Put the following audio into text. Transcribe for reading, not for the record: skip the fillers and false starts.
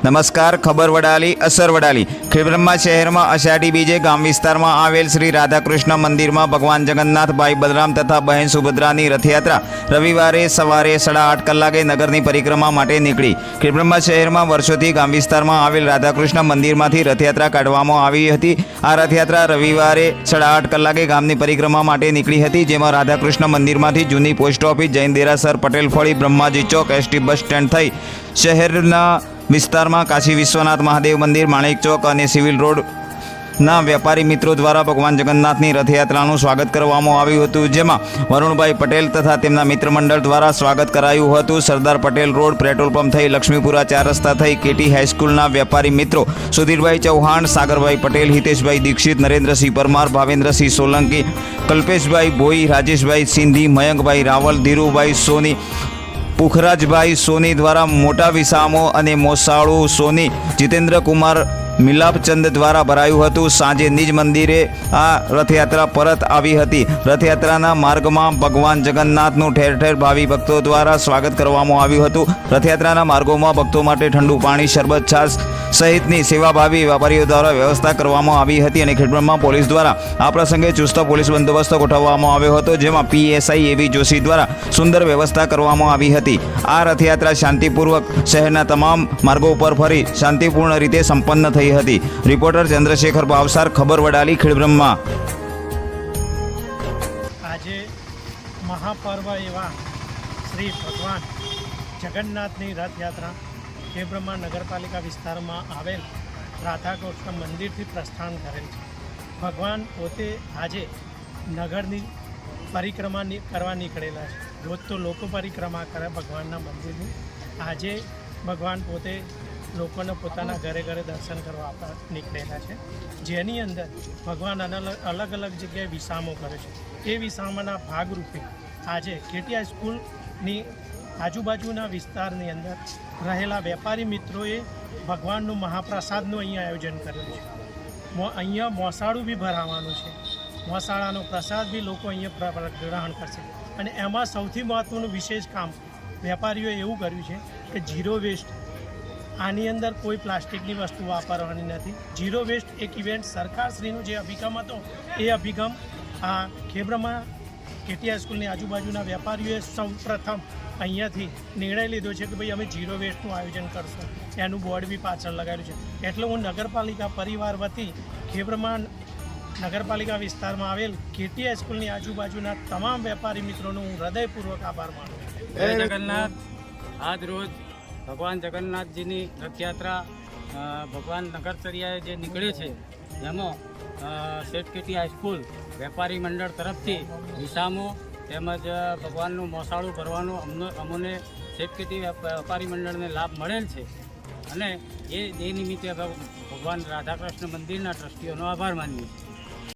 નમસ્કાર. ખબર વડાલી, અસર વડાલી. ખેડબ્રહ્મા શહેરમાં અષાઢી બીજે ગામ વિસ્તારમાં આવેલ શ્રી રાધાકૃષ્ણ મંદિરમાં ભગવાન જગન્નાથ, ભાઈ બલરામ તથા બહેન સુભદ્રાની રથયાત્રા રવિવારે સવારે 8:30 કલાકે નગરની પરિક્રમા માટે નીકળી. ખેડબ્રહ્મા શહેરમાં વર્ષોથી ગામ વિસ્તારમાં આવેલ રાધાકૃષ્ણ મંદિરમાંથી રથયાત્રા કાઢવામાં આવી હતી. આ રથયાત્રા રવિવારે 8:30 કલાકે ગામની પરિક્રમા માટે નીકળી હતી, જેમાં રાધાકૃષ્ણ મંદિરમાંથી જૂની પોસ્ટ ઓફિસ, જૈન દેરાસર, પટેલ ફળી, બ્રહ્માજી ચોક, એસટી બસ સ્ટેન્ડ થઈ શહેરના વિસ્તારમાં કાશી વિશ્વનાથ મહાદેવ મંદિર, માણેક ચોક અને સિવિલ રોડના વેપારી મિત્રો દ્વારા ભગવાન જગન્નાથની રથયાત્રાનું સ્વાગત કરવામાં આવ્યું હતું, જેમાં વરુણભાઈ પટેલ તથા તેમના મિત્ર મંડળ દ્વારા સ્વાગત કરાયું હતું. Sardar Patel road, petrol pump થઈ લક્ષ્મીપુરા 4 રસ્તા થઈ કેટી હાઈસ્કૂલના વેપારી મિત્રો સુધીરભાઈ ચૌહાણ, સાગરભાઈ પટેલ, હિતેશભાઈ દીક્ષિત, નરેન્દ્રસિંહ પરમાર, ભાવેન્દ્રસિંહ સોલંકી, કલ્પેશભાઈ ભોઈ, રાજેશભાઈ સિંધી, મયંકભાઈ રાવલ, ધીરુભાઈ સોની, પુખરાજભાઈ સોની દ્વારા મોટા વિસામો અને મોસાળુ સોની, જીતેન્દ્ર કુમાર મિલાપચંદ દ્વારા ભરાયું હતું. સાંજે નિજ મંદિરે આ રથયાત્રા પરત આવી હતી. રથયાત્રાના માર્ગમાં ભગવાન જગન્નાથનું ઠેર ઠેર ભાવિ ભક્તો દ્વારા સ્વાગત કરવામાં આવ્યું હતું. રથયાત્રાના માર્ગોમાં ભક્તો માટે ઠંડુ પાણી, શરબત, છાશ સહિતની સેવાભાવી વેપારીઓ દ્વારા વ્યવસ્થા કરવામાં આવી હતી અને ખેડબ્રહ્મા પોલીસ દ્વારા આ પ્રસંગે ચુસ્ત પોલીસ બંદોબસ્ત ગોઠવવામાં આવ્યો હતો, જેમાં પીએસઆઈ એવી જોશી દ્વારા સુંદર વ્યવસ્થા કરવામાં આવી હતી. આ રથયાત્રા શાંતિપૂર્વક શહેરના તમામ માર્ગો ઉપર ફરી શાંતિપૂર્ણ રીતે સંપન્ન થઈ હતી. રિપોર્ટર ચંદ્રશેખર ભાવસાર, ખબર વડાલી, ખેડબ્રહ્મા. આજે મહાપર્વ એવા શ્રી ભગવાન જગન્નાથની રથયાત્રા ખેડબ્રહ્મા નગરપાલિકા વિસ્તારમાં આવેલ રાધાકૃષ્ણ મંદિરથી પ્રસ્થાન કરેલ છે. ભગવાન પોતે આજે નગરની પરિક્રમા કરવા નીકળેલા છે. રોજ તો લોકો પરિક્રમા કરે ભગવાનના મંદિરની. આજે ભગવાન પોતે લોકોને પોતાના ઘરે ઘરે દર્શન કરવા આપવા નીકળેલા છે, જેની અંદર ભગવાન અલગ અલગ જગ્યાએ વિસામો કરે છે. એ વિસામાના ભાગરૂપે આજે કેટી હાઈસ્કૂલની આજુબાજુના વિસ્તારની અંદર રહેલા વેપારી મિત્રોએ ભગવાનનું મહાપ્રસાદનું અહીંયા આયોજન કરેલું છે. અહીંયા મોસાળું બી ભરાવાનું છે. મોસાળાનો પ્રસાદ બી લોકો અહીંયા ગ્રહણ કરશે. અને એમાં સૌથી મહત્ત્વનું વિશેષ કામ વેપારીઓએ એવું કર્યું છે કે ઝીરો વેસ્ટ. આની અંદર કોઈ પ્લાસ્ટિકની વસ્તુ વાપરવાની નથી. ઝીરો વેસ્ટ એક ઇવેન્ટ સરકારશ્રીનો જે અભિગમ હતો, એ અભિગમ આ ખેડબ્રહ્મા કેટી હાઈસ્કૂલની આજુબાજુના વેપારીઓએ સૌ પ્રથમ અહીંયાથી નિર્ણય લીધો છે કે ભાઈ અમે ઝીરો વેસ્ટનું આયોજન કરશું. એનું બોર્ડ બી પાછળ લગાવ્યું છે. એટલે હું નગરપાલિકા પરિવાર વતી ખેડબ્રહ્મા નગરપાલિકા વિસ્તારમાં આવેલ કેટી હાઈસ્કૂલની આજુબાજુના તમામ વેપારી મિત્રોનો હું હૃદયપૂર્વક આભાર માનું છું. જય જગન્નાથ. આજ રોજ ભગવાન જગન્નાથજીની રથયાત્રા ભગવાન નગરચર્યાએ જે નીકળે છે, જેમાં શેઠ કેટી હાઈસ્કૂલ વેપારી મંડળ તરફથી વિસામો તેમજ ભગવાનનું મોસાળું ભરવાનો અમને શેઠ કેટી વેપારી મંડળને લાભ મળેલ છે. અને એ નિમિત્તે ભગવાન રાધાકૃષ્ણ મંદિરના ટ્રસ્ટીઓનો આભાર માનીએ છીએ.